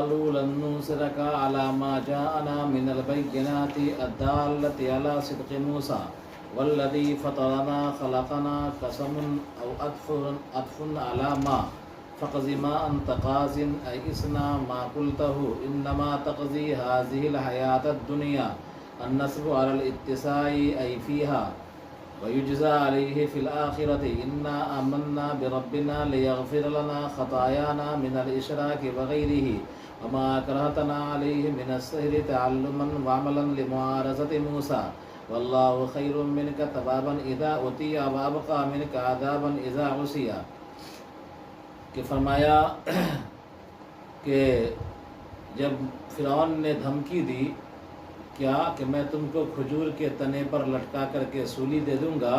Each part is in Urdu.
قالوا لن نُؤْثِرَكَ عَلَى مَا جَاءَنَا مِنَ الْبَيِّنَاتِ الدَّالَّةِ عَلَى صِدْقِ مُوسَى وَالَّذِي فَطَرَنَا خَلَقَنَا قَسَمٌ أَوْ عَطْفٌ عَلَى مَا فَاقْضِ مَا أَنْتَ قَاضٍ أَيْئِسْنَا مَا قُلْتَهُ إِنَّمَا تَقْضِي هَٰذِهِ الْحَيَاةَ الدُّنْيَا النَّصْبُ عَلَى الِاتِّصَاءِ أَيْ فِيهَا وَيُجْزَى عَلَيْهِ فِي الْآخِرَةِ إِنَّا آمَنَّا بِرَبِّنَا لِيَغْفِرَ لَنَا خَطَايَانَا مِنَ الْإِشْرَاكِ وَغَيْرِهِ وَمَا أَكْرَهْتَنَا عَلَيْهِ مِنَ السِّحْرِ تَعَلُّمًا وَعَمَلًا لِمُعَارَضَةِ مُوسَى وَاللَّهُ خَيْرٌ مِنْكَ ثَوَابًا إِذَا أُوتِيَ وَأَبْقَىٰ مِنْكَ عَذَابًا إِذَا عُصِيَ کہ فرمایا کہ جب فرعون نے دھمکی دی کیا کہ میں تم کو کھجور کے تنے پر لٹکا کر کے سولی دے دوں گا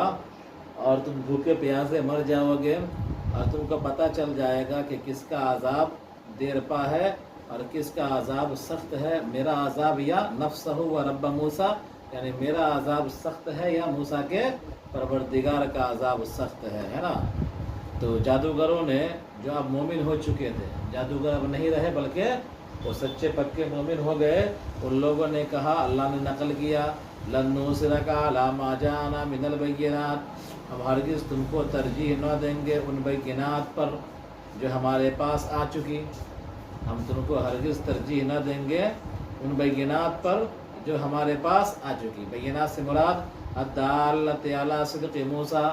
اور تم بھوکے پیاسے مر جاؤ گے اور تم کو پتہ چل جائے گا کہ کس کا عذاب دیر پا ہے اور کس کا عذاب سخت ہے، میرا عذاب یا نفسہ و رب موسیٰ، یعنی میرا عذاب سخت ہے یا موسیٰ کے پروردگار کا عذاب سخت ہے نا۔ تو جادوگروں نے جو اب مومن ہو چکے تھے، جادوگر اب نہیں رہے بلکہ وہ سچے پکے مومن ہو گئے، ان لوگوں نے کہا، اللہ نے نقل کیا، لن نُؤْثِرَكَ عَلَى مَا جَاءَنَا مِنَ الْبَيِّنَاتِ، ہم ہرگز تم کو ترجیح نہ دیں گے ان بینات پر جو ہمارے پاس آ چکی، ہم تم کو ہرگز ترجیح نہ دیں گے ان بینات پر جو ہمارے پاس آ چکی۔ بینات سے مراد الدالۃ علی صدق موسیٰ،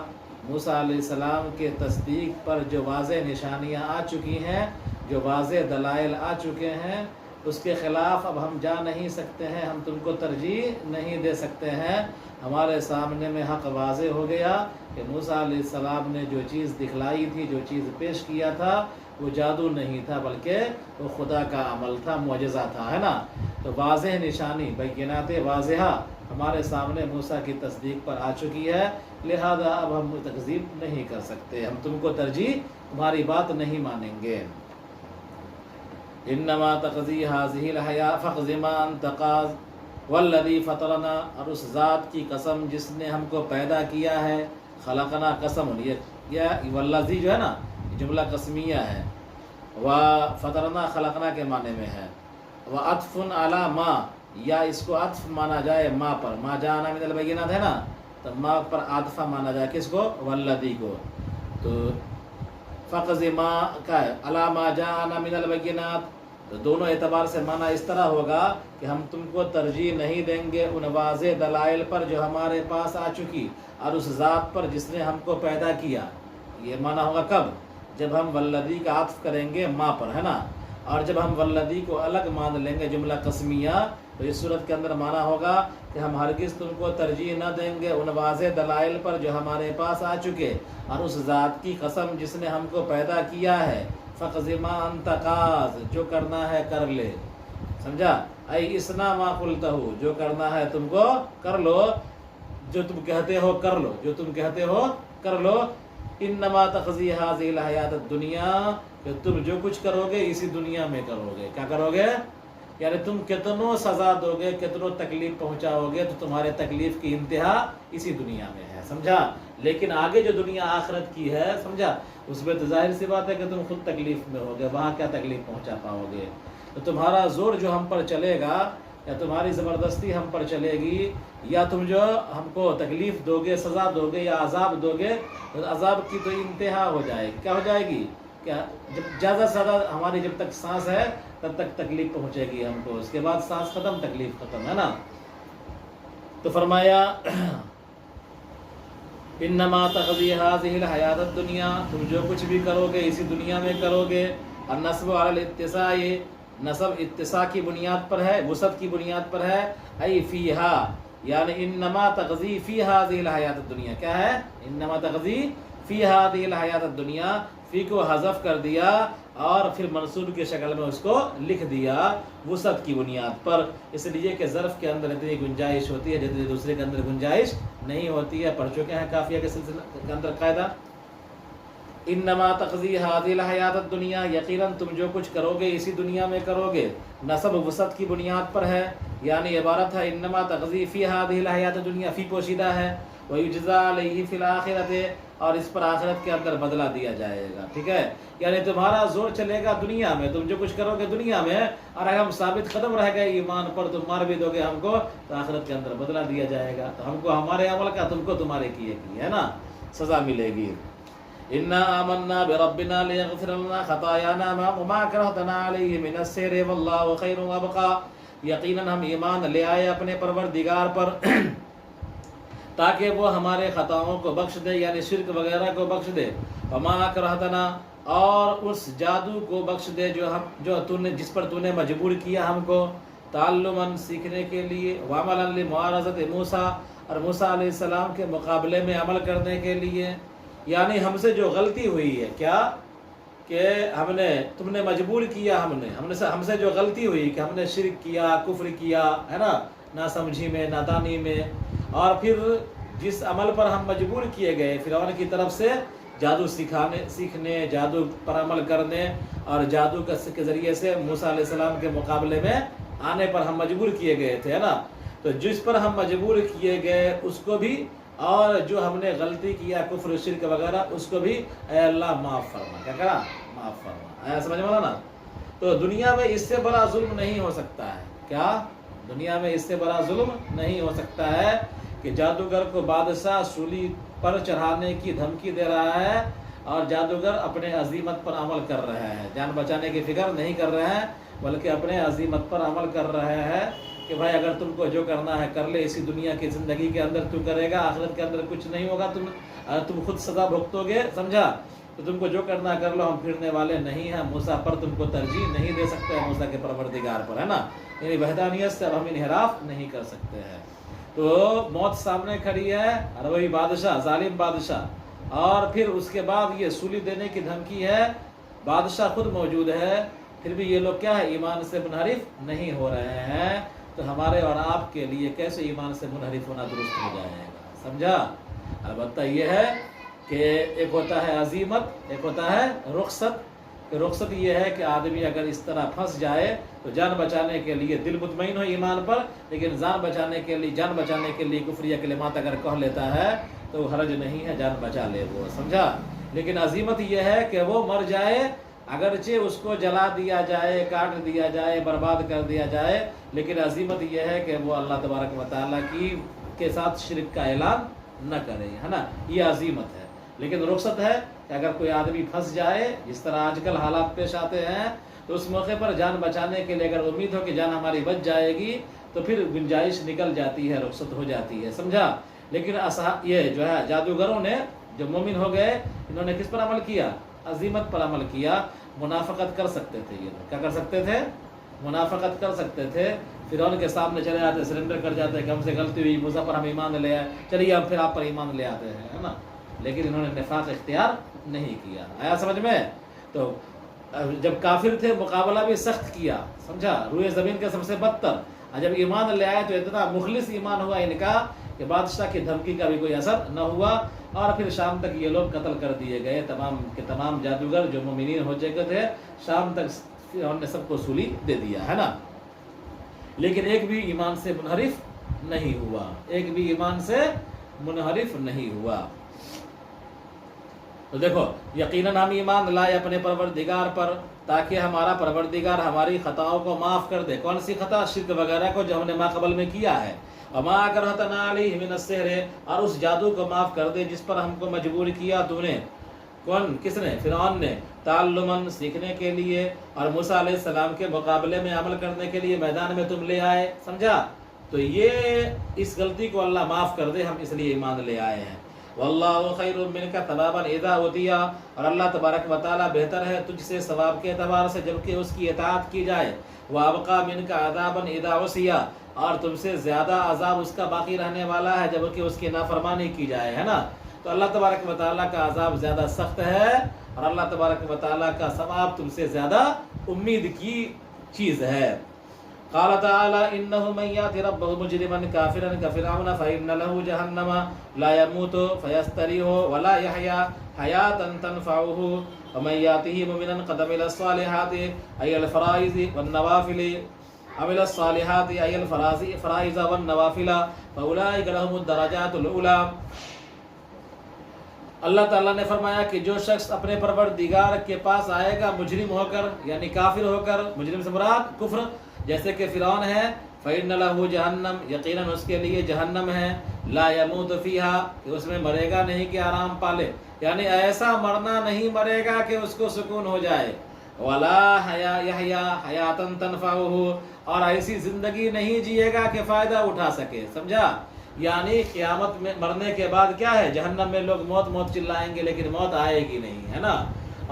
موسیٰ علیہ السلام کے تصدیق پر جو واضح نشانیاں آ چکی ہیں، جو واضح دلائل آ چکے ہیں، اس کے خلاف اب ہم جا نہیں سکتے ہیں، ہم تم کو ترجیح نہیں دے سکتے ہیں۔ ہمارے سامنے میں حق واضح ہو گیا کہ موسیٰ علیہ السلام نے جو چیز دکھلائی تھی، جو چیز پیش کیا تھا، وہ جادو نہیں تھا بلکہ وہ خدا کا عمل تھا، معجزہ تھا، ہے نا۔ تو واضح نشانی، بینات واضحہ ہمارے سامنے موسیٰ کی تصدیق پر آ چکی ہے، لہذا اب ہم تکذیب نہیں کر سکتے، ہم تم کو ترجیح تمہاری بات نہیں مانیں گے۔ انما تقضی هذه الحیاۃ فاقض ما انت قاض والذی فطرنا، اور اس ذات کی قسم جس نے ہم کو پیدا کیا ہے، خلقنا قسم، یہ والذی جو ہے نا جملہ قسمیہ ہے، وفطرنا خلقنا کے معنی میں ہے، وعطف علی ما، یا اس کو عطف مانا جائے ما پر، ما جاءنا من البینات ہے نا، تو ما پر عاطفہ مانا جائے کس کو؟ والذی کو۔ تو فقض ما کا ہے علی ما جاءنا من البینات، تو دونوں اعتبار سے معنی اس طرح ہوگا کہ ہم تم کو ترجیح نہیں دیں گے ان واضح دلائل پر جو ہمارے پاس آ چکی، اور اس ذات پر جس نے ہم کو پیدا کیا۔ یہ معنی ہوگا کب؟ جب ہم والذی کا عطف کریں گے ما پر، ہے نا، اور جب ہم والذی کو الگ مان لیں گے جملہ قسمیہ، تو اس صورت کے اندر معنی ہوگا کہ ہم ہرگز تم کو ترجیح نہ دیں گے ان واضح دلائل پر جو ہمارے پاس آ چکے، اور اس ذات کی قسم جس نے ہم کو پیدا کیا ہے، فَقْضِ مَا أَنْتَ قَاضٍ، جو کرنا ہے کر لے، سمجھا؟ اِسْنَا مَا قُلْتَهُ، جو کرنا ہے تم کو کر لو، جو تم کہتے ہو کر لو، جو تم کہتے ہو کر لو۔ انما تقضی هذه الحیات الدنیا، کہ تم جو کچھ کرو گے اسی دنیا میں کرو گے، کیا کرو گے؟ یعنی تم کتنوں سزا دو گے، کتنوں تکلیف پہنچاؤ گے، تو تمہارے تکلیف کی انتہا اسی دنیا میں ہے، سمجھا؟ لیکن آگے جو دنیا آخرت کی ہے، سمجھا، اس میں تو ظاہر سی بات ہے کہ تم خود تکلیف میں ہوگے، وہاں کیا تکلیف پہنچا پاؤ گے؟ تو تمہارا زور جو ہم پر چلے گا، یا تمہاری زبردستی ہم پر چلے گی، یا تم جو ہم کو تکلیف دو گے، سزا دو گے یا عذاب دو گے، تو عذاب کی تو انتہا ہو جائے گی، کیا ہو جائے گی؟ کیا جب زیادہ سے زیادہ ہماری جب تک سانس ہے تب تک تکلیف پہنچے گی ہم کو، اس کے بعد سانس ختم، تکلیف ختم، ہے نا۔ تو فرمایا انما تقضی هذه الحیات الدنیا، تم جو کچھ بھی کرو گے اسی دنیا میں کرو گے۔ النصب علی الاتساع، نصب اتساع کی بنیاد پر ہے، وسعت کی بنیاد پر ہے، ای فیہا، یعنی انما تقضی فی هذه الحیات الدنیا، کیا ہے؟ انما تقضی فی هذه الحیات الدنیا، فی کو حذف کر دیا اور پھر منصوب کی شکل میں اس کو لکھ دیا وسعت کی بنیاد پر، اس لیے کہ ظرف کے اندر اتنی گنجائش ہوتی ہے جتنی دوسرے کے اندر گنجائش نہیں ہوتی ہے۔ پڑھ چکے ہیں کافیہ کے سلسلے کے اندر قاعدہ، انما تقضی هذه الحیات الدنیا، یقیناً تم جو کچھ کرو گے اسی دنیا میں کرو گے۔ نصب وسعت کی بنیاد پر ہے، یعنی عبارت ہے انما تقضی فی هذه الحیات الدنیا، فی پوشیدہ ہے، ویجزا علیہ فی الآخرۃ، اور اس پر آخرت کے اندر بدلہ دیا جائے گا. ٹھیک ہے, یعنی تمہارا زور چلے گا دنیا میں, تم جو کچھ کرو گے دنیا میں, اور اگر ہم ثابت قدم رہ گئے ایمان پر, تم مار بھی دو گے ہم کو, تو آخرت کے اندر بدلہ دیا جائے گا. تو ہم کو ہمارے عمل کا, تم کو تمہارے کیے کی, ہے نا, سزا ملے گی. انا آمنا بربنا لیغفر لنا خطایانا وما کرہتنا علیہ من السحر واللہ خیر وابقا. یقیناً ہم ایمان لے آئے اپنے پروردگار پر تاکہ وہ ہمارے خطاؤں کو بخش دے, یعنی شرک وغیرہ کو بخش دے. وما کرہتنا, اور اس جادو کو بخش دے جو تو نے, جس پر تو نے مجبور کیا ہم کو, تعلماً سیکھنے کے لیے, وعملا لمعارضت موسیٰ, اور موسیٰ علیہ السلام کے مقابلے میں عمل کرنے کے لیے. یعنی ہم سے جو غلطی ہوئی ہے, کیا کہ تم نے مجبور کیا, ہم سے جو غلطی ہوئی کہ ہم نے شرک کیا, کفر کیا, ہے نا, ناسمجھی میں, نادانی میں, اور پھر جس عمل پر ہم مجبور کیے گئے فرعون کی طرف سے, جادو سیکھنے, جادو پر عمل کرنے, اور جادو کے ذریعے سے موسیٰ علیہ السلام کے مقابلے میں آنے پر ہم مجبور کیے گئے تھے, ہے نا. تو جس پر ہم مجبور کیے گئے اس کو بھی, اور جو ہم نے غلطی کیا کفر شرک وغیرہ, اس کو بھی اے اللہ معاف فرما. کیا کرا, معاف فرما. آیا سمجھ میں نا. تو دنیا میں اس سے بڑا ظلم نہیں ہو سکتا ہے. کیا دنیا میں اس سے بڑا ظلم نہیں ہو سکتا ہے کہ جادوگر کو بادشاہ سولی پر چڑھانے کی دھمکی دے رہا ہے, اور جادوگر اپنے عزیمت پر عمل کر رہا ہے, جان بچانے کی فکر نہیں کر رہے ہیں, بلکہ اپنے عزیمت پر عمل کر رہے ہیں کہ بھائی اگر تم کو جو کرنا ہے کر لے, اسی دنیا کی زندگی کے اندر تو کرے گا, آخرت کے اندر کچھ نہیں ہوگا, تم خود سزا بھگتو گے, سمجھا. تو تم کو جو کرنا کر لو, ہم پھرنے والے نہیں ہیں. موسیٰ پر تم کو ترجیح نہیں دے سکتے, موسیٰ کے پروردگار پر, ہے نا. یعنی وحدانیت سے اب ہم انحراف نہیں کر سکتے ہیں. تو موت سامنے کھڑی ہے, اور وہی بادشاہ, ظالم بادشاہ, اور پھر اس کے بعد یہ سولی دینے کی دھمکی ہے, بادشاہ خود موجود ہے, پھر بھی یہ لوگ کیا ہے, ایمان سے منحرف نہیں ہو رہے ہیں. تو ہمارے اور آپ کے لیے کیسے ایمان سے منحرف ہونا درست ہو جائے گا, سمجھا. البتہ یہ ہے کہ ایک ہوتا ہے عزیمت, ایک ہوتا ہے رخصت. رخصت یہ ہے کہ آدمی اگر اس طرح پھنس جائے تو جان بچانے کے لیے دل مطمئن ہو ایمان پر, لیکن جان بچانے کے لیے کفریہ کلمات اگر کہہ لیتا ہے تو حرج نہیں ہے, جان بچا لے وہ, سمجھا. لیکن عزیمت یہ ہے کہ وہ مر جائے, اگرچہ اس کو جلا دیا جائے, کاٹ دیا جائے, برباد کر دیا جائے, لیکن عزیمت یہ ہے کہ وہ اللہ تبارک و تعالیٰ کے ساتھ شرک کا اعلان نہ کرے, ہے نا. یہ عزیمت ہے. لیکن رخصت ہے کہ اگر کوئی آدمی پھنس جائے, جس طرح آج کل حالات پیش آتے ہیں, تو اس موقع پر جان بچانے کے لیے اگر امید ہو کہ جان ہماری بچ جائے گی, تو پھر گنجائش نکل جاتی ہے, رخصت ہو جاتی ہے, سمجھا. لیکن یہ جو ہے جادوگروں نے جو مومن ہو گئے, انہوں نے کس پر عمل کیا, عزیمت پر عمل کیا. منافقت کر سکتے تھے یہ لوگ, کیا کر سکتے تھے, منافقت کر سکتے تھے. فرعون کے سامنے چلے آتے, سرنڈر کر جاتے کہ ہم سے غلطی ہوئی, موسیٰ پر ہم ایمان لے آئے, چلیے ہم پھر آپ پر ایمان لے آتے ہیں, ہے نا. لیکن انہوں نے نفاق اختیار نہیں کیا. آیا سمجھ میں. تو جب کافر تھے مقابلہ بھی سخت کیا, سمجھا, روئے زمین کے سب سے بدتر. جب ایمان لے آئے تو اتنا مخلص ایمان ہوا ان کا کہ بادشاہ کی دھمکی کا بھی کوئی اثر نہ ہوا, اور پھر شام تک یہ لوگ قتل کر دیے گئے, تمام کے تمام جادوگر جو مومنین ہو چکے تھے. شام تک انہوں نے سب کو سولی دے دیا, ہے نا. لیکن ایک بھی ایمان سے منحرف نہیں ہوا, ایک بھی ایمان سے منحرف نہیں ہوا. تو دیکھو, یقیناً ہم ایمان لائے اپنے پروردگار پر تاکہ ہمارا پروردگار ہماری خطاؤں کو معاف کر دے. کون سی خطا, شرک وغیرہ کو جو ہم نے ماقبل میں کیا ہے. وما کرہتنا علیہ من السحر, اور اس جادو کو معاف کر دے جس پر ہم کو مجبور کیا تو نے. کون, کس نے, فرعون نے. تعلماً سیکھنے کے لیے, اور موسیٰ علیہ السلام کے مقابلے میں عمل کرنے کے لیے میدان میں تم لے آئے, سمجھا. تو یہ اس غلطی کو اللہ معاف کر دے, ہم اس لیے ایمان لے آئے ہیں. واللہ خیر منک ثوابا اذا اوتیا, اور اللہ تبارک و تعالیٰ بہتر ہے تجھ سے ثواب کے اعتبار سے جبکہ اس کی اطاعت کی جائے. وابقى منک عذابا اذا عصیا, اور تم سے زیادہ عذاب اس کا باقی رہنے والا ہے جبکہ اس کی نافرمانی کی جائے, ہے نا. تو اللہ تبارک و تعالیٰ کا عذاب زیادہ سخت ہے, اور اللہ تبارک و تعالیٰ کا ثواب تم سے زیادہ امید کی چیز ہے. قال تعالی انه من یات ربه مجرما کافرا كفرعون فان له جهنم لا يموت فيستريح ولا يحيا حياة تنفعه ومن ياته مؤمنا قد عمل الصالحات اي الفرائض والنوافل عمل الصالحات اي الفرائض والنوافل فاولئك لهم الدرجات الاولى اللہ تعالیٰ نے فرمایا کہ جو شخص اپنے پروردگار کے پاس آئے گا مجرم ہو کر، یعنی کافر ہو کر، مجرم سے مراد کفر، جیسے کہ فرعون ہے، فَإِنَّ لَهُ جَهَنَّمْ، یقیناً اس کے لیے جہنم ہے، لا يَمُوتُ فِيهَا، کہ اس میں مرے گا نہیں کہ آرام پالے، یعنی ایسا مرنا نہیں مرے گا کہ اس کو سکون ہو جائے، وَلَا يَحْيَا حَيَاتًا تَنْفَعُهُ، اور ایسی زندگی نہیں جیے گا کہ فائدہ اٹھا سکے، سمجھا؟ یعنی قیامت میں مرنے کے بعد کیا ہے، جہنم میں لوگ موت موت چلائیں گے لیکن موت آئے گی نہیں، ہے نا،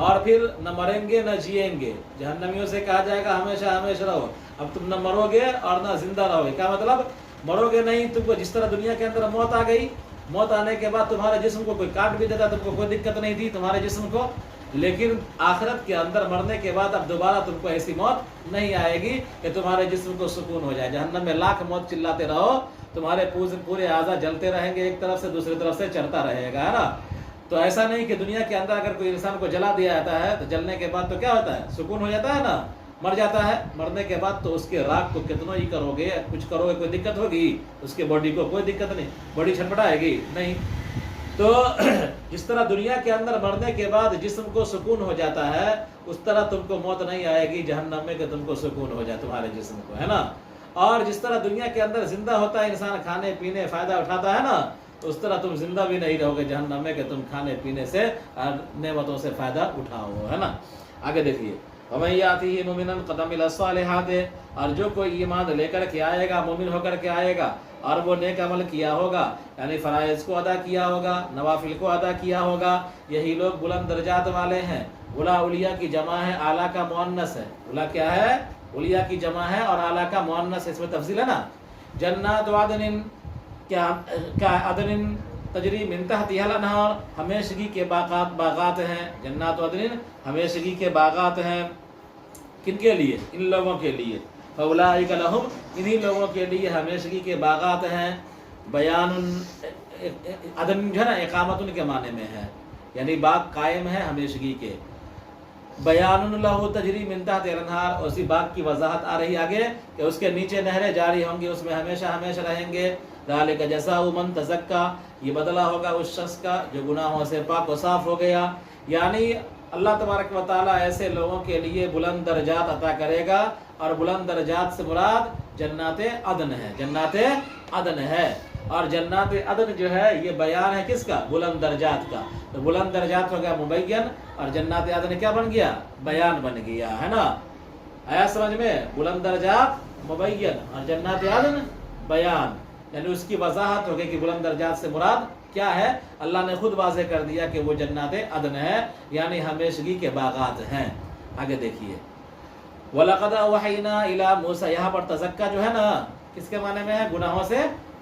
اور پھر نہ مریں گے نہ جیئیں گے، جہنمیوں سے کہا جائے گا ہمیشہ ہمیشہ رہو، اب تم نہ مرو گے اور نہ زندہ رہو گے، کیا مطلب، مرو گے نہیں، تم کو جس طرح دنیا کے اندر موت آ گئی، موت آنے کے بعد تمہارے جسم کو کوئی کاٹ بھی دیتا، تم کو کوئی دقت نہیں تھی تمہارے جسم کو، لیکن آخرت کے اندر مرنے کے بعد اب دوبارہ تم کو ایسی موت نہیں آئے گی کہ تمہارے جسم کو سکون ہو جائے، جہنم میں لاکھ موت چلاتے رہو، تمہارے پورے اعضاء جلتے رہیں گے، ایک طرف سے دوسری طرف سے چڑھتا رہے گا، ہے نا۔ تو ایسا نہیں کہ دنیا کے اندر اگر کوئی انسان کو جلا دیا جاتا ہے تو جلنے کے بعد تو کیا ہوتا ہے، سکون ہو جاتا ہے نا، مر جاتا ہے، مرنے کے بعد تو اس کے راکھ کو کتنا ہی کرو گے، کچھ کرو گے کوئی دقت ہوگی، اس کے باڈی کو کوئی دقت نہیں، باڈی چھٹپٹائے گی نہیں۔ تو جس طرح دنیا کے اندر مرنے کے بعد جسم کو سکون ہو جاتا ہے، اس طرح تم کو موت نہیں آئے گی جہنم میں کہ تم کو سکون ہو جائے تمہارے جسم کو، ہے نا۔ اور جس طرح دنیا کے اندر زندہ ہوتا ہے انسان، کھانے پینے فائدہ اٹھاتا ہے نا، اس طرح تم زندہ بھی نہیں رہو گے جہنم میں کہ تم کھانے پینے سے نعمتوں سے فائدہ اٹھاؤ، ہے نا۔ آگے دیکھیے، وَمَن يَأْتِهِ مُؤْمِنًا قَدْ عَمِلَ الصَّالِحَاتِ، اور جو کوئی ایمان لے کر کے آئے گا، مومن ہو کر کے آئے گا اور وہ نیک عمل کیا ہوگا، یعنی فرائض کو ادا کیا ہوگا، نوافل کو ادا کیا ہوگا، یہی لوگ بلند درجات والے ہیں۔ اولا اولیاء کی جمع ہے، اعلیٰ کا مؤنث ہے، اولا کیا ہے، اولیاء کی جمع ہے اور اعلیٰ کا مؤنث ہے، اس میں تفصیل ہے نا۔ جنات عدن، کیا عدن تجری من تحتها الانہار، ہمیشگی کے باغات ہیں، جنات عدن ہمیشگی کے باغات ہیں، کن کے لیے، ان لوگوں کے لیے، فاولئک لہم، انہی لوگوں کے لیے ہمیشگی کے باغات ہیں۔ بیان عدن جو ہے نا اقامت کے معنی میں ہے، یعنی باغ قائم ہے ہمیشگی کے۔ بیان لہ تجری من تحت الانہار، اسی باغ کی وضاحت آ رہی آگے کہ اس کے نیچے نہریں جاری ہوں گی، اس میں ہمیشہ ہمیشہ رہیں گے۔ ذالک جزاء من تزکا، یہ بدلہ ہوگا اس شخص کا جو گناہوں سے پاک و صاف ہو گیا، یعنی اللہ تبارک و تعالیٰ ایسے لوگوں کے لیے بلند درجات عطا کرے گا، اور بلند درجات سے مراد جنات عدن ہے، جنات عدن ہے، اور جنات عدن جو ہے یہ بیان ہے کس کا، بلند درجات کا، تو بلند درجات ہو گیا مبین، اور جنات عدن کیا بن گیا، بیان بن گیا، ہے نا۔ آیا سمجھ میں، بلند درجات مبین اور جنات عدن بیان، یعنی اس کی وضاحت ہو گئی کہ بلند درجات سے مراد کیا ہے، اللہ نے خود واضح کر دیا کہ وہ جنات عدن ہے، یعنی ہمیشگی کے باغات ہیں۔ آگے دیکھیے، وَلَقَدْ أَوْحَيْنَا إِلَى مُوسَىٰ، یہاں پر تزکا جو ہے نا کس کے معنی میں ہے، گناہوں سے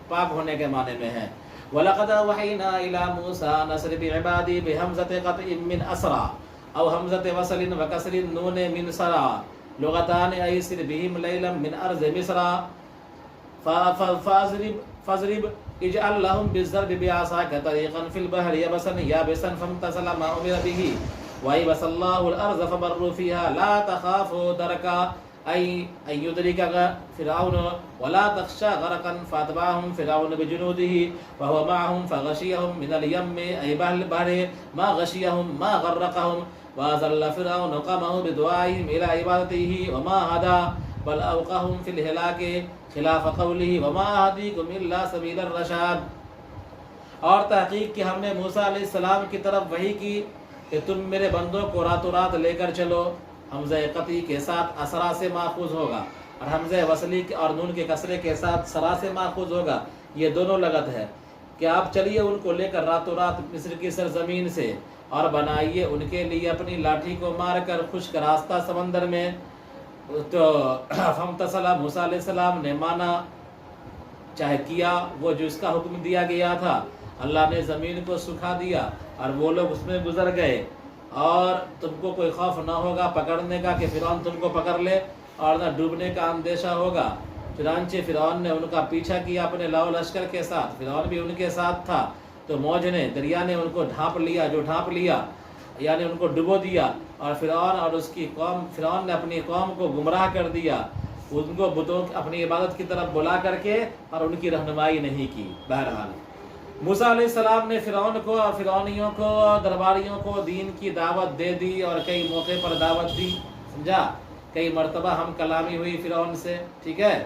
پاک ہونے کے معنی میں ہے۔ وَلَقَدْ أَوْحَيْنَا إِلَى مُوسَىٰ نَصْرِ بِعِبَادِي بِهَمْزَةِ قَطْعٍ مِّنْ أَسْرَىٰ أَوْ هَمْزَةِ وَصْلٍ وَكَسْرِ النُّونِ مِنْ سَرَىٰ لُغَتَانِ أَيْسِرْ بِهِمْ لَيْلًا مِّنْ أَرْضِ مِصْرَ فَاضْرِبْ اجعل لهم بالضرب بعصاك طريقا في البحر يبسا يابسا فامتثل ما أمر به ويبس الله الأرض فبروا فيها لا تخافوا دركا أي أن يدركك فرعون ولا تخشى غرقا فأتبعهم فرعون بجنوده وهو معهم فغشيهم من اليم أي البحر ما غشيهم ما غرقهم وأذل فرعون قومه بدعائهم إلى عبادته وما هدى بل أوقعهم في الهلاك خلاف قوله وما أهديكم إلا سبيل الرشاد۔ اور تحقیق کہ ہم نے موسیٰ علیہ السلام کی طرف وحی کی کہ تم میرے بندوں کو راتوں رات لے کر چلو، حمزہ قطعی کے ساتھ اسرا سے ماخوذ ہوگا، اور حمزہ وصلی اور نون کے کسرے کے ساتھ سرا سے ماخوذ ہوگا، یہ دونوں لغت ہے کہ آپ چلیے ان کو لے کر راتوں رات مصر کی سرزمین سے، اور بنائیے ان کے لیے اپنی لاٹھی کو مار کر خشک راستہ سمندر میں۔ تو فامتثل، موسیٰ علیہ السلام نے مانا، چاہے کیا وہ جو اس کا حکم دیا گیا تھا، اللہ نے زمین کو سکھا دیا اور وہ لوگ اس میں گزر گئے، اور تم کو کوئی خوف نہ ہوگا پکڑنے کا کہ فرعون تم کو پکڑ لے، اور نہ ڈوبنے کا اندیشہ ہوگا۔ چنانچہ فرعون نے ان کا پیچھا کیا اپنے لاؤ لشکر کے ساتھ، فرعون بھی ان کے ساتھ تھا، تو موج نے، دریا نے ان کو ڈھانپ لیا، جو ڈھانپ لیا یعنی ان کو ڈبو دیا، اور فرعون اور اس کی قوم، فرعون نے اپنی قوم کو گمراہ کر دیا، ان کو بتوں اپنی عبادت کی طرف بلا کر کے، اور ان کی رہنمائی نہیں کی۔ بہرحال موسیٰ علیہ السلام نے فرعون کو اور فرعونیوں کو اور درباریوں کو دین کی دعوت دے دی اور کئی موقع پر دعوت دی، سمجھا؟ کئی مرتبہ ہم کلامی ہوئی فرعون سے، ٹھیک ہے؟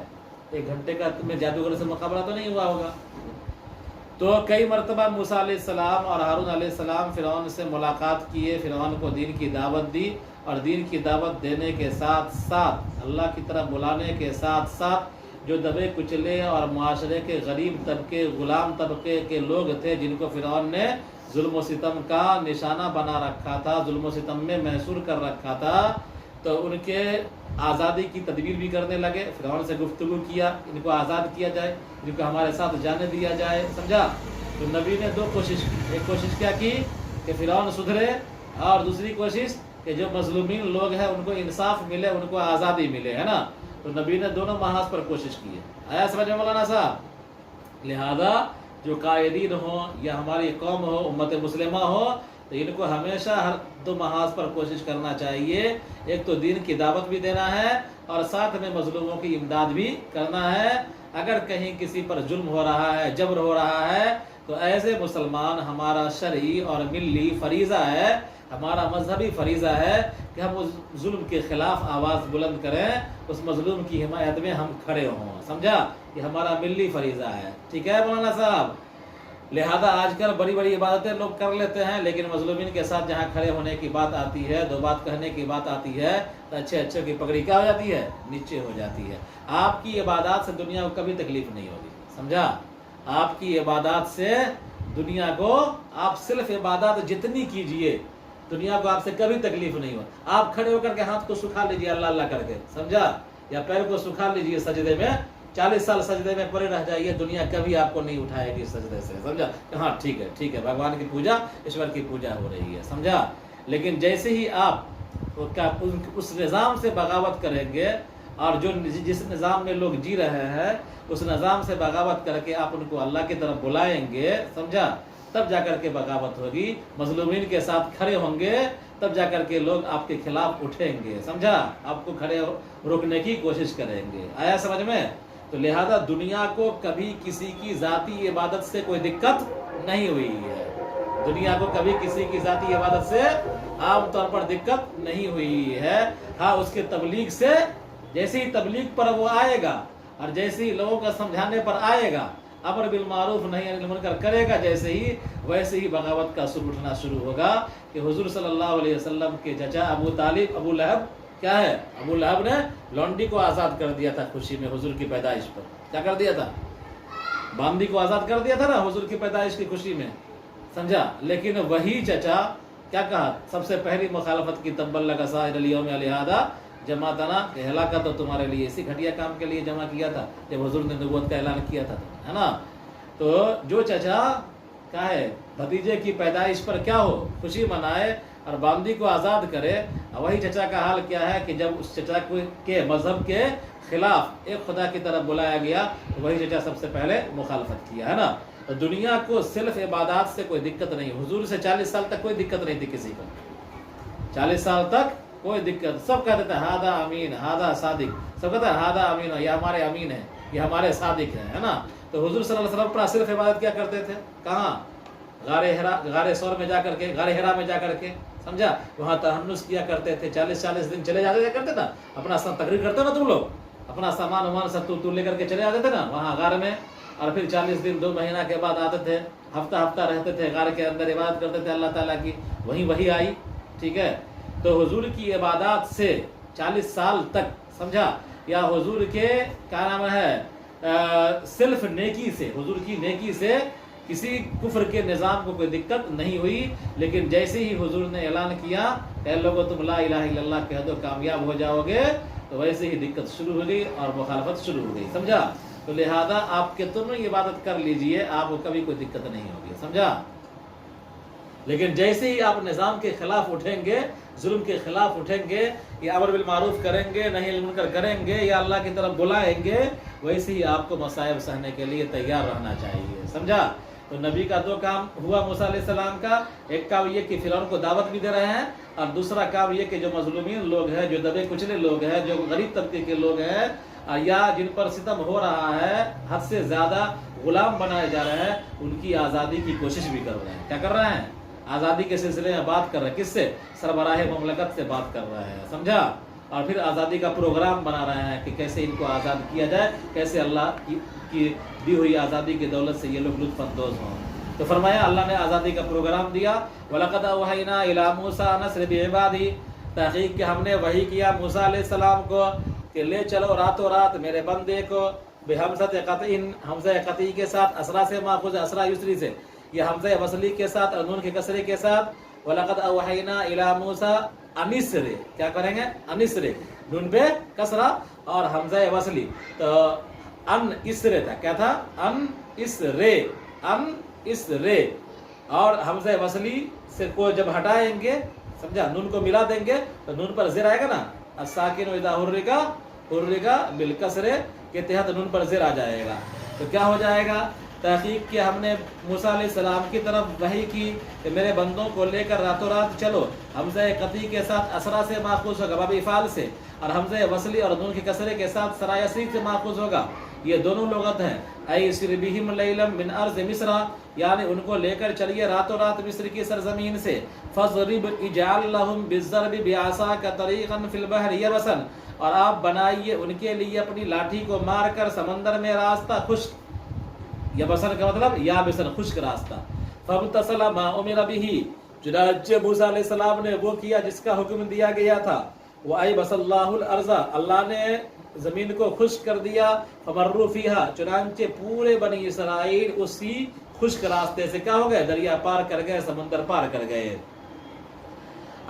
1 گھنٹے کا تمہیں جادوگر سے مقابلہ تو نہیں ہوا ہوگا۔ تو کئی مرتبہ موسیٰ علیہ السلام اور ہارون علیہ السلام فرعون سے ملاقات کیے، فرعون کو دین کی دعوت دی، اور دین کی دعوت دینے کے ساتھ ساتھ اللہ کی طرف بلانے کے ساتھ ساتھ جو دبے کچلے اور معاشرے کے غریب طبقے، غلام طبقے کے لوگ تھے جن کو فرعون نے ظلم و ستم کا نشانہ بنا رکھا تھا، ظلم و ستم میں محصور کر رکھا تھا، تو ان کے آزادی کی تدبیر بھی کرنے لگے۔ فرعون سے گفتگو کیا، ان کو آزاد کیا جائے، ان کو ہمارے ساتھ جانے دیا جائے، سمجھا؟ تو نبی نے 2 کوشش کی، ایک کوشش کیا کی کہ فرعون سدھرے، اور دوسری کوشش کہ جو مظلومین لوگ ہیں ان کو انصاف ملے، ان کو آزادی ملے، ہے نا؟ تو نبی نے دونوں محاذ پر کوشش کی ہے۔ آیا سمجھ میں مولانا صاحب؟ لہذا جو قائدین ہوں یا ہماری قوم ہو، امت مسلمہ ہو، تو ان کو ہمیشہ ہر 2 محاذ پر کوشش کرنا چاہیے۔ ایک تو دین کی دعوت بھی دینا ہے اور ساتھ میں مظلوموں کی امداد بھی کرنا ہے۔ اگر کہیں کسی پر ظلم ہو رہا ہے، جبر ہو رہا ہے، تو ایسے مسلمان ہمارا شرعی اور ملی فریضہ ہے، ہمارا مذہبی فریضہ ہے کہ ہم اس ظلم کے خلاف آواز بلند کریں، اس مظلوم کی حمایت میں ہم کھڑے ہوں، سمجھا؟ یہ ہمارا ملی فریضہ ہے، ٹھیک ہے مولانا صاحب؟ لہذا آج کل بڑی بڑی عبادتیں لوگ کر لیتے ہیں، لیکن مظلومین کے ساتھ جہاں کھڑے ہونے کی بات آتی ہے، 2 بات کہنے کی بات آتی ہے، تو اچھے کی پگڑی کیا ہو جاتی ہے؟ نیچے ہو جاتی ہے۔ آپ کی عبادات سے دنیا کو کبھی تکلیف نہیں ہوگی، سمجھا؟ آپ کی عبادات سے دنیا کو، آپ صرف عبادات جتنی کیجئے، دنیا کو آپ سے کبھی تکلیف نہیں ہو۔ آپ کھڑے ہو کر کے ہاتھ کو سکھا لیجئے اللہ اللہ کر کے، سمجھا؟ یا پیر کو سکھا لیجئے سجدے میں، 40 سال سجدے میں پڑے رہ جائیے، دنیا کبھی آپ کو نہیں اٹھائے گی سجدے سے، سمجھا؟ ہاں ٹھیک ہے، بھگوان کی پوجا، ایشور کی پوجا ہو رہی ہے، سمجھا؟ لیکن جیسے ہی آپ اس نظام سے بغاوت کریں گے، اور جس نظام میں لوگ جی رہے ہیں اس نظام سے بغاوت کر کے آپ ان کو اللہ کی طرف بلائیں گے، سمجھا؟ تب جا کر کے بغاوت ہوگی، مظلومین کے ساتھ کھڑے ہوں گے، تب جا کر کے لوگ آپ کے خلاف اٹھیں گے، سمجھا؟ آپ کو کھڑے روکنے کی کوشش کریں گے۔ آیا سمجھ میں؟ تو لہذا دنیا کو کبھی کسی کی ذاتی عبادت سے کوئی دقت نہیں ہوئی ہے، دنیا کو کبھی کسی کی ذاتی عبادت سے عام طور پر دقت نہیں ہوئی ہے۔ ہاں اس کے تبلیغ سے، جیسے ہی تبلیغ پر وہ آئے گا اور جیسے ہی لوگوں کا سمجھانے پر آئے گا، امر بالمعروف نہی عن المنکر کرے گا جیسے ہی، ویسے ہی بغاوت کا سر اٹھنا شروع ہوگا۔ کہ حضور صلی اللہ علیہ وسلم کے چچا ابو طالب، ابو لہب، کیا ہے؟ ابو لہب نے لونڈی کو آزاد کر دیا تھا خوشی میں حضور کی پیدائش پر، کیا کر دیا تھا؟ باندی کو آزاد کر دیا تھا نا حضور کی پیدائش کی خوشی میں، سمجھا؟ لیکن وہی چچا کیا کہا؟ سب سے پہلی مخالفت کی، تبا لک سائر الیوم لہذا جماعتنا، کہ ہلاکت تو تمہارے لیے اسی گھٹیا کام کے لیے جمع کیا تھا جب حضور نے نبوت کا اعلان کیا تھا، ہے نا؟ تو جو چچا کیا ہے بھتیجے کی پیدائش پر کیا ہو خوشی منائے اور باندی کو آزاد کرے، وہی چچا کا حال کیا ہے کہ جب اس چچا کے مذہب کے خلاف ایک خدا کی طرف بلایا گیا تو وہی چچا سب سے پہلے مخالفت کیا، ہے نا؟ تو دنیا کو صرف عبادات سے کوئی دقت نہیں، حضور سے 40 سال تک کوئی دقت نہیں تھی کسی کو، 40 سال تک کوئی دقت، سب کہتے تھے ہادہ امین، ہادہ صادق، سب کہتے ہیں ہادہ امین، یہ ہمارے امین ہیں، یہ ہمارے صادق ہیں، ہے نا؟ تو حضور صلی اللہ علیہ وسلم پر صرف عبادت کیا کرتے تھے؟ کہاں؟ غار سور میں جا کر کے، غار ہرا میں جا کر کے، سمجھا؟ وہاں تہنس کیا کرتے تھے، 40 دن چلے جاتے کرتے نا، اپنا تقریر کرتے نا تم لوگ، اپنا سامان وامان سب تو لے کر کے چلے جاتے تھے نا وہاں غار میں، اور پھر 40 دن 2 مہینہ کے بعد آتے تھے، ہفتہ رہتے تھے غار کے اندر، عبادت کرتے تھے اللہ تعالیٰ کی، وہی آئی، ٹھیک ہے؟ تو حضور کی عبادات سے 40 سال تک، سمجھا؟ یا حضور کے کیا نام ہے صرف نیکی سے، حضور کی نیکی سے کسی کفر کے نظام کو کوئی دقت نہیں ہوئی، لیکن جیسے ہی حضور نے اعلان کیا کہ لوگوں تم لا الہ الا اللہ کہہ دو کامیاب ہو جاؤ گے، تو ویسے ہی دقت شروع ہو گئی اور مخالفت شروع ہو گئی، سمجھا؟ تو لہذا آپ کے تم عبادت کر لیجئے، آپ کو کبھی کوئی دقت نہیں ہوگی، سمجھا؟ لیکن جیسے ہی آپ نظام کے خلاف اٹھیں گے، ظلم کے خلاف اٹھیں گے، یا امر بالمعروف کریں گے، نہی عن المنکر کریں گے، یا اللہ کی طرف بلائیں گے، ویسے ہی آپ کو مصائب سہنے کے لیے تیار رہنا چاہیے، سمجھا؟ تو نبی کا 2 کام ہوا موسیٰ علیہ السلام کا، ایک کام یہ کہ فرعون کو دعوت بھی دے رہے ہیں، اور دوسرا کام یہ کہ جو مظلومین لوگ ہیں، جو دبے کچلے لوگ ہیں، جو غریب طبقے کے لوگ ہیں، یا جن پر ستم ہو رہا ہے، حد سے زیادہ غلام بنائے جا رہے ہیں، ان کی آزادی کی کوشش بھی کر رہے ہیں۔ کیا کر رہے ہیں؟ آزادی کے سلسلے میں بات کر رہے ہیں۔ کس سے؟ سربراہ مملکت سے بات کر رہے ہیں، سمجھا؟ اور پھر آزادی کا پروگرام بنا رہے ہیں کہ کیسے ان کو آزاد کیا جائے، کیسے اللہ کی دی ہوئی آزادی کی دولت سے یہ لوگ لطف اندوز ہوں۔ تو فرمایا اللہ نے آزادی کا پروگرام دیا۔ وَلَقَدْ أَوْحَيْنَا إِلَىٰ مُوسَىٰ أَنْ أَسْرِ بِعِبَادِي، تحقیق کہ ہم نے وحی کیا موسیٰ علیہ السلام کو کہ لے چلو راتوں رات میرے بندے کو بحمزۃ قطع، حمزہ قطعی کے ساتھ، اسرا سے ماخوذ، اسرا یسری سے، یہ حمزہ وصلی کے ساتھ اور نون کے کسرے کے ساتھ۔ وَلَقَدْ أَوْحَيْنَا إِلَىٰ مُوسَىٰ أَنِ اسْرِ، کیا کریں گے؟ أَنِ اسْرِ، نون پہ کسرہ اور حمزہ وصلی، تو ان اسرے تھا، کیا تھا؟ ان اسرے، ان اسرے، اور حمزہ وصلی سے کو جب ہٹائیں گے، سمجھا، نون کو ملا دیں گے تو نون پر زیر آئے گا نا، الساکن اذا حرک بالکسر کے تحت نون پر زیر آ جائے گا، تو کیا ہو جائے گا؟ تحقیق کہ ہم نے موسیٰ علیہ السلام کی طرف وحی کی کہ میرے بندوں کو لے کر راتوں رات چلو، حمزہ قطعی کے ساتھ اسرا سے ماخوذ ہوگا باب افعال سے، اور حمزہ وصلی اور نون کے کسرے کے ساتھ سرا یسری سے ماخوذ ہوگا، یہ دونوں لغت ہیں۔ اَيْ سِرْ بِهِمْ لَيْلًا مِنْ أَرْضِ مِصْرَ، یعنی ان کو لے کر چلیے راتوں رات مصر کی سرزمین سے۔ فَضْرِبْ اجْعَلْ لَهُمْ بِالضَّرْبِ بِعَصَاكَ طَرِيقًا فِي الْبَحْرِ يَبَسًا، اور آپ بنائیے ان کے لیے اپنی لاٹھی کو مار کر سمندر میں راستہ خشک، یبسن کا مطلب یابسن، خشک راستہ۔ فَابْتَسَلَ مَا أُمِرَ بِهِ، چنانچہ موسیٰ علیہ السلام نے وہ کیا جس کا حکم دیا گیا تھا۔ وَأَيْبَسَ اللَّهُ الْأَرْضَ، اللہ نے زمین کو خشک کر دیا۔ فَمَرُّوا فِيهَا، چنانچہ پورے بنی اسرائیل اسی خشک راستے سے کیا ہو گئے؟ دریا پار کر گئے، سمندر پار کر گئے۔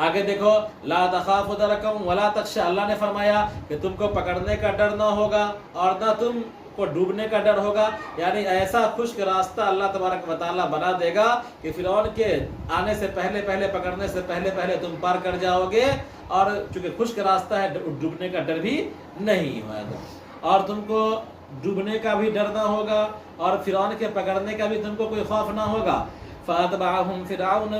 آگے دیکھو، لا تخافوا درکم ولا تخشوا، اللہ نے فرمایا کہ تم کو پکڑنے کا ڈر نہ ہوگا اور نہ تم کو ڈوبنے کا ڈر ہوگا، یعنی ایسا خشک راستہ اللہ تبارک و تعالیٰ بنا دے گا کہ فرعون کے آنے سے پہلے پکڑنے سے پہلے تم پار کر جاؤ گے، اور چونکہ خشک راستہ ہے ڈوبنے کا ڈر بھی نہیں ہوگا، اور تم کو ڈوبنے کا بھی ڈر نہ ہوگا اور فرعون کے پکڑنے کا بھی تم کو کوئی خوف نہ ہوگا۔ فَأَتْبَعَهُمْ فِرْعَوْنُ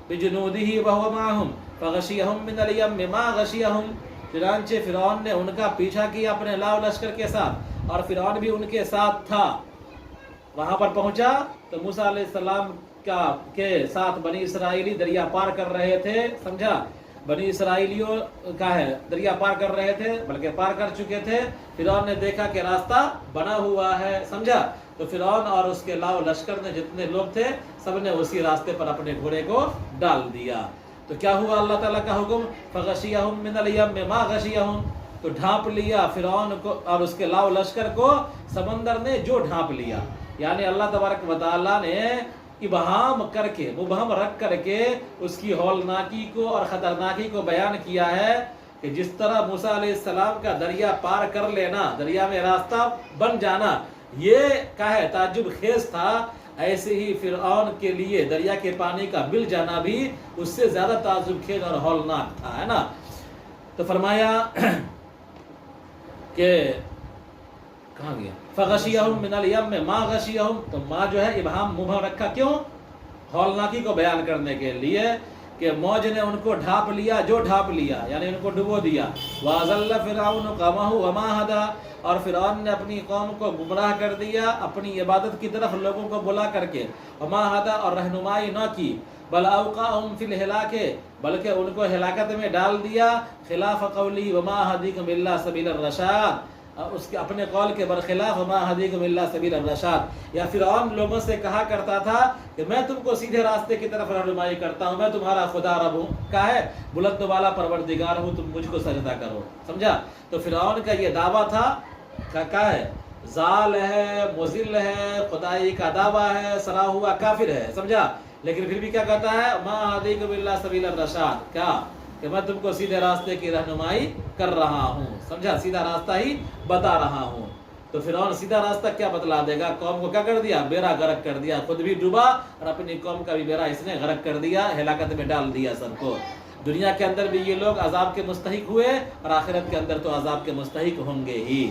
بِجُنُودِهِ وَهُوَ مَعَهُمْ فَغَشِيَهُمْ مِنَ الْيَمِّ مَا غَشِيَهُمْ، چنانچہ فرعون نے ان کا پیچھا کیا اپنے لاؤ لشکر کے ساتھ، اور فرعون بھی ان کے ساتھ تھا۔ وہاں پر پہنچا تو موسیٰ علیہ السلام کے ساتھ بنی اسرائیلی دریا پار کر رہے تھے، سمجھا، بنی اسرائیلیوں کا ہے دریا پار کر رہے تھے، بلکہ پار کر چکے تھے۔ فرعون نے دیکھا کہ راستہ بنا ہوا ہے، سمجھا، تو فرعون اور اس کے لاؤ لشکر نے جتنے لوگ تھے سب نے اسی راستے پر اپنے گھوڑے کو ڈال دیا۔ تو کیا ہوا؟ اللہ تعالیٰ کا حکم، فَغَشِيَهُمْ مِنَ الْيَمِّ مَا غَشِيَهُمْ، تو ڈھانپ لیا فرعون کو اور اس کے لاؤ لشکر کو سمندر نے جو ڈھانپ لیا، یعنی اللہ تبارک و تعالیٰ نے ابہام کر کے، مبہم رکھ کر کے اس کی ہولناکی کو اور خطرناکی کو بیان کیا ہے کہ جس طرح موسیٰ علیہ السلام کا دریا پار کر لینا، دریا میں راستہ بن جانا، یہ کیا ہے تعجب خیز تھا، ایسے ہی فرعون کے لیے دریا کے پانی کا مل جانا بھی اس سے زیادہ تعجب خیز اور ہولناک تھا، ہے نا۔ تو فرمایا کہ کہاں گیا؟ فَغَشِيَهُمْ مِنَ الْيَمِّ مَا غَشِيَهُمْ، تو ماں جو ہے ابہام مبہم رکھا، کیوں؟ ہولناکی کو بیان کرنے کے لیے کہ موج نے ان کو ڈھانپ لیا جو ڈھانپ لیا، یعنی ان کو ڈبو دیا۔ وَأَضَلَّ فِرْعَوْنُ قَوْمَهُ وَمَا هَدَىٰ، اور فرعون نے اپنی قوم کو گمراہ کر دیا اپنی عبادت کی طرف لوگوں کو بلا کر کے، وَمَا هَدَىٰ، اور رہنمائی نہ کی، بل أَوْقَعَهُمْ فِي الْهِلَاكِ، بلکہ ان کو ہلاکت میں ڈال دیا، خلاف قولی وَمَا هَدِيكُمْ إِلَّا سَبِيلَ الرَّشَادِ، اس کے اپنے قول کے برخلاف، وَمَا هَدِيكُمْ إِلَّا سَبِيلَ الرَّشَادِ، یا فرعون لوگوں سے کہا کرتا تھا کہ میں تم کو سیدھے راستے کی طرف رہنمائی کرتا ہوں، میں تمہارا خدا رب ہوں، کہا ہے بلند و بالا پروردگار ہوں، تم مجھ کو سجدہ کرو، سمجھا۔ تو فرعون کا یہ دعویٰ تھا، کیا ہے؟ ضال ہے، مضل ہے، خدائی کا دعویٰ ہے، صلاح ہوا کافر ہے، سمجھا، لیکن پھر بھی کیا کہتا ہے؟ مَا هَدِيكُمْ إِلَّا سَبِيلَ الرَّشَادِ، کیا کہ میں تم کو سیدھے راستے کی رہنمائی کر رہا ہوں، سمجھا، سیدھا راستہ ہی بتا رہا ہوں۔ تو فرعون سیدھا راستہ کیا بتلا دے گا؟ قوم کو کیا کر دیا؟ بیڑا غرق کر دیا، خود بھی ڈوبا اور اپنی قوم کا بھی بیڑا اس نے غرق کر دیا، ہلاکت میں ڈال دیا سب کو۔ دنیا کے اندر بھی یہ لوگ عذاب کے مستحق ہوئے اور آخرت کے اندر تو عذاب کے مستحق ہوں گے ہی۔